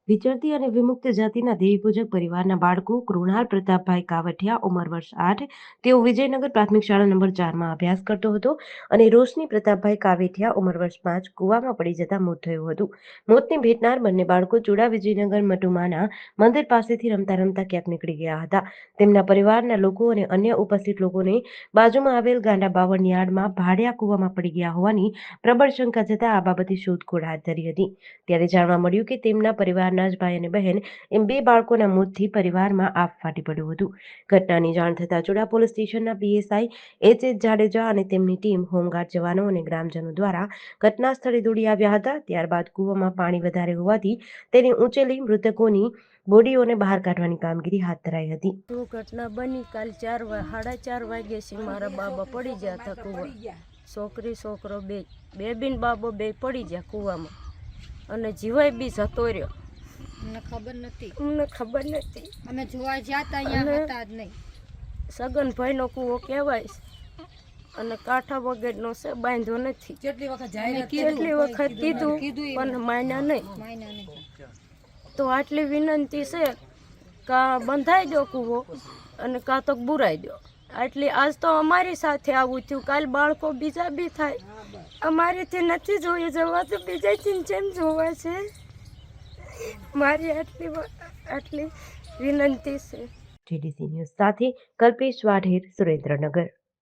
વિચરતી અને વિમુક્ત જાતિના દેવીપૂજક પરિવારના બાળકો કૃણાલ પ્રતાપભાઈ કાવઠિયા ઉંમર વર્ષ 8 તેઓ વિજયનગર પ્રાથમિક શાળા નંબર 4માં અભ્યાસ કરતો હતો અને રોશની પ્રતાપભાઈ કાવઠિયા ઉંમર વર્ષ 5 કૂવામાં પડી જતા મોત થયું હતું. મોતને ભેટનાર બંને બાળકો ચુડા વિજયનગર મટુમાના મંદિર પાસેથી રમતા રમતા ક્યાંક નીકળી ગયા હતા. તેમના પરિવારના લોકો અને અન્ય ઉપસ્થિત લોકોને બાજુમાં આવેલ ગાંડા બાવળ યાર્ડમાં ભાડિયા કૂવામાં પડી ગયા હોવાની પ્રબળ શંકા જતા આ બાબતે શોધખોળ હાથ ધરી હતી. ત્યારે જાણવા મળ્યું કે તેમના પરિવાર જ ભાઈ અને બહેન એમ બે બાળકોના મોતથી પરિવારમાં આપ ફાટી પડ્યું હતું. ઘટનાની જાણ થતાં ચુડા પોલીસ સ્ટેશનના પીએસઆઈ એચ.એસ. જાડેજા અને તેમની ટીમ હોમગાર્ડ જવાનો અને ગ્રામજનો દ્વારા ઘટના સ્થળે દોડી આવ્યા હતા. ત્યારબાદ કૂવામાં પાણી વધારે હોવાથી તેને ઊંચેલી મૃતકોની બોડીઓને બહાર કાઢવાની કામગીરી હાથ ધરાઈ હતી. ઘટના બની કાલ 4:30 વાગ્યે મારા બાબા પડી ગયા હતા કૂવા. છોકરી છોકરો બે બેબીન બાબો બે પડી ગયા કૂવામાં અને જીવાય બી જતો રહ્યો. અમને ખબર નથી. અમે જોવા ગયા હતા, અહીંયા હતા જ નહીં. સગનભાઈનો કૂવો કહેવાય અને કાંઠા વગરનો છે, બાંધ્યો નથી. કેટલી વખત કીધું પણ માન્યા નહીં. તો આટલી વિનંતી છે કાં બંધાઈ દો કૂવો અને કાં તો બુરાઈ દો. આટલી આજ તો અમારી સાથે આવું થયું, કાલ બાળકો બીજા બી થાય. અમારીથી નથી જોઈ જવાતું, બીજાથી જેમ જોવા છે. મારી આટલી વિનંતી છે. GDC ન્યૂઝ સાથે કલ્પેશ વાઢેર, સુરેન્દ્રનગર.